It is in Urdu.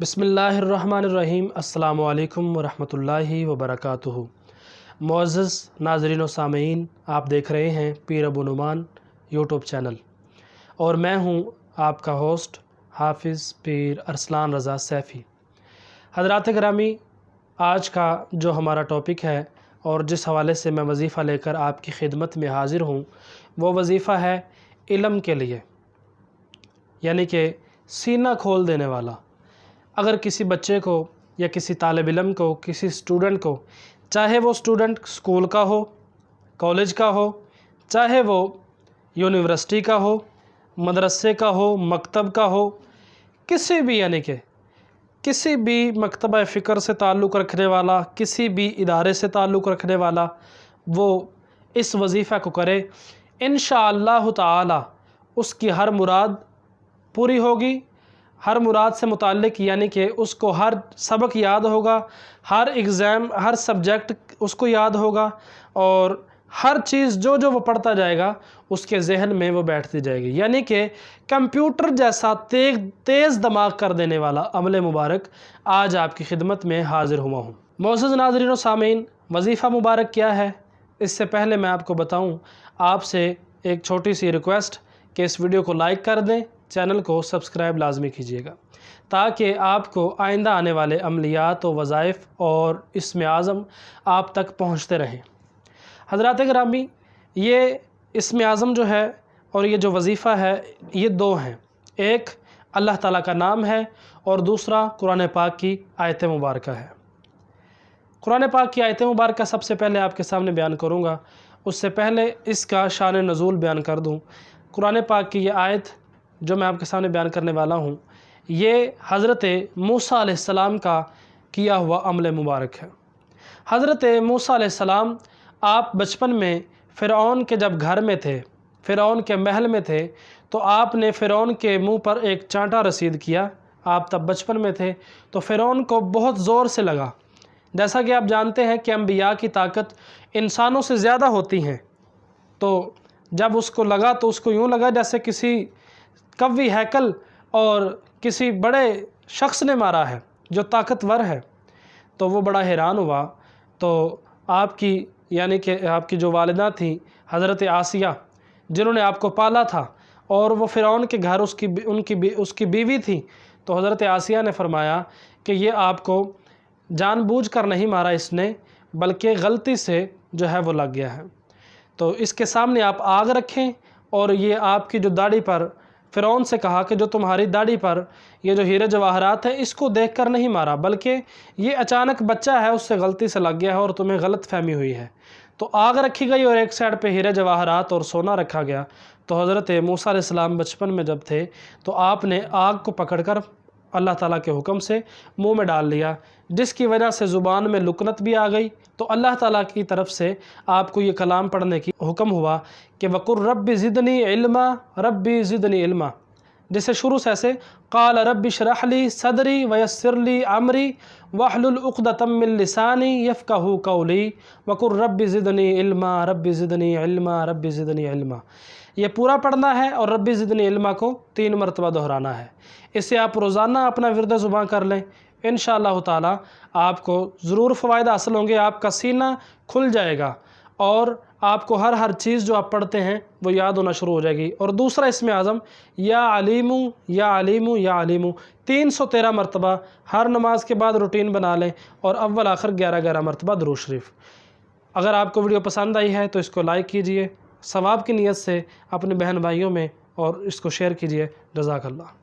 بسم اللہ الرحمن الرحیم۔ السلام علیکم ورحمۃ اللہ وبرکاتہ۔ معزز ناظرین و سامعین، آپ دیکھ رہے ہیں پیر ابو نعمان یوٹیوب چینل، اور میں ہوں آپ کا ہوسٹ حافظ پیر ارسلان رضا سیفی۔ حضرات گرامی، آج کا جو ہمارا ٹاپک ہے اور جس حوالے سے میں وظیفہ لے کر آپ کی خدمت میں حاضر ہوں، وہ وظیفہ ہے علم کے لیے، یعنی کہ سینہ کھول دینے والا۔ اگر کسی بچے کو یا کسی طالب علم کو، کسی اسٹوڈنٹ کو، چاہے وہ اسٹوڈنٹ اسکول کا ہو، کالج کا ہو، چاہے وہ یونیورسٹی کا ہو، مدرسے کا ہو، مکتب کا ہو، کسی بھی یعنی کہ کسی بھی مکتبہ فکر سے تعلق رکھنے والا، کسی بھی ادارے سے تعلق رکھنے والا، وہ اس وظیفہ کو کرے، انشاءاللہ تعالی اس کی ہر مراد پوری ہوگی۔ ہر مراد سے متعلق یعنی کہ اس کو ہر سبق یاد ہوگا، ہر ایگزام، ہر سبجیکٹ اس کو یاد ہوگا، اور ہر چیز جو وہ پڑھتا جائے گا اس کے ذہن میں وہ بیٹھتی جائے گی، یعنی کہ کمپیوٹر جیسا تیز دماغ کر دینے والا عمل مبارک آج آپ کی خدمت میں حاضر ہوا ہوں۔ معزز ناظرین و سامعین، وظیفہ مبارک کیا ہے؟ اس سے پہلے میں آپ کو بتاؤں، آپ سے ایک چھوٹی سی ریکویسٹ کہ اس ویڈیو کو لائک کر دیں، چینل کو سبسکرائب لازمی کیجیے گا، تاکہ آپ کو آئندہ آنے والے عملیات و وظائف اور اسم اعظم آپ تک پہنچتے رہیں۔ حضرات گرامی، یہ اسم اعظم جو ہے اور یہ جو وظیفہ ہے، یہ دو ہیں۔ ایک اللہ تعالیٰ کا نام ہے اور دوسرا قرآن پاک کی آیت مبارکہ ہے۔ قرآن پاک کی آیت مبارکہ سب سے پہلے آپ کے سامنے بیان کروں گا، اس سے پہلے اس کا شان نزول بیان کر دوں۔ قرآن پاک کی یہ آیت جو میں آپ کے سامنے بیان کرنے والا ہوں، یہ حضرت موسیٰ علیہ السلام کا کیا ہوا عمل مبارک ہے۔ حضرت موسیٰ علیہ السلام آپ بچپن میں فرعون کے جب گھر میں تھے، فرعون کے محل میں تھے، تو آپ نے فرعون کے منہ پر ایک چانٹا رسید کیا۔ آپ تب بچپن میں تھے تو فرعون کو بہت زور سے لگا۔ جیسا کہ آپ جانتے ہیں کہ انبیاء کی طاقت انسانوں سے زیادہ ہوتی ہیں، تو جب اس کو لگا تو اس کو یوں لگا جیسے کسی قوی ہیکل اور کسی بڑے شخص نے مارا ہے جو طاقتور ہے، تو وہ بڑا حیران ہوا۔ تو آپ کی یعنی کہ آپ کی جو والدہ تھیں حضرت آسیہ، جنہوں نے آپ کو پالا تھا، اور وہ فرعون کے گھر اس کی بیوی تھی، تو حضرت آسیہ نے فرمایا کہ یہ آپ کو جان بوجھ کر نہیں مارا اس نے، بلکہ غلطی سے جو ہے وہ لگ گیا ہے۔ تو اس کے سامنے آپ آگ رکھیں، اور یہ آپ کی جو داڑھی پر، فرعون سے کہا کہ جو تمہاری داڑھی پر یہ جو ہیرے جواہرات ہیں، اس کو دیکھ کر نہیں مارا، بلکہ یہ اچانک بچہ ہے، اس سے غلطی سے لگ گیا ہے اور تمہیں غلط فہمی ہوئی ہے۔ تو آگ رکھی گئی اور ایک سائڈ پہ ہیرے جواہرات اور سونا رکھا گیا۔ تو حضرت موسیٰ علیہ السلام بچپن میں جب تھے تو آپ نے آگ کو پکڑ کر اللہ تعالیٰ کے حکم سے منہ میں ڈال لیا، جس کی وجہ سے زبان میں لکنت بھی آ گئی۔ تو اللہ تعالیٰ کی طرف سے آپ کو یہ کلام پڑھنے کی حکم ہوا کہ وَقُلْ رَبِّ زِدْنِي عِلْمًا رَبِّ زِدْنِي عِلْمًا، جسے شروع سے ایسے قال رب اشرح لی صدری ویسر لی امری واحلل عقدۃ من لسانی یفقہوا قولی وقل رب زدنی علما رب زدنی علما رب زدنی علما۔ یہ پورا پڑھنا ہے اور رب زدنی علما کو 3 مرتبہ دہرانا ہے۔ اسے آپ روزانہ اپنا ورد زبان کر لیں، انشاءاللہ تعالی آپ کو ضرور فوائد حاصل ہوں گے، آپ کا سینہ کھل جائے گا، اور آپ کو ہر چیز جو آپ پڑھتے ہیں وہ یاد ہونا شروع ہو جائے گی۔ اور دوسرا اسم اعظم یا علیمو یا علیمو یا علیمو 313 مرتبہ ہر نماز کے بعد روٹین بنا لیں، اور اول آخر 11 مرتبہ درود شریف۔ اگر آپ کو ویڈیو پسند آئی ہے تو اس کو لائک کیجئے، ثواب کی نیت سے اپنے بہن بھائیوں میں اور اس کو شیئر کیجئے۔ جزاک اللہ۔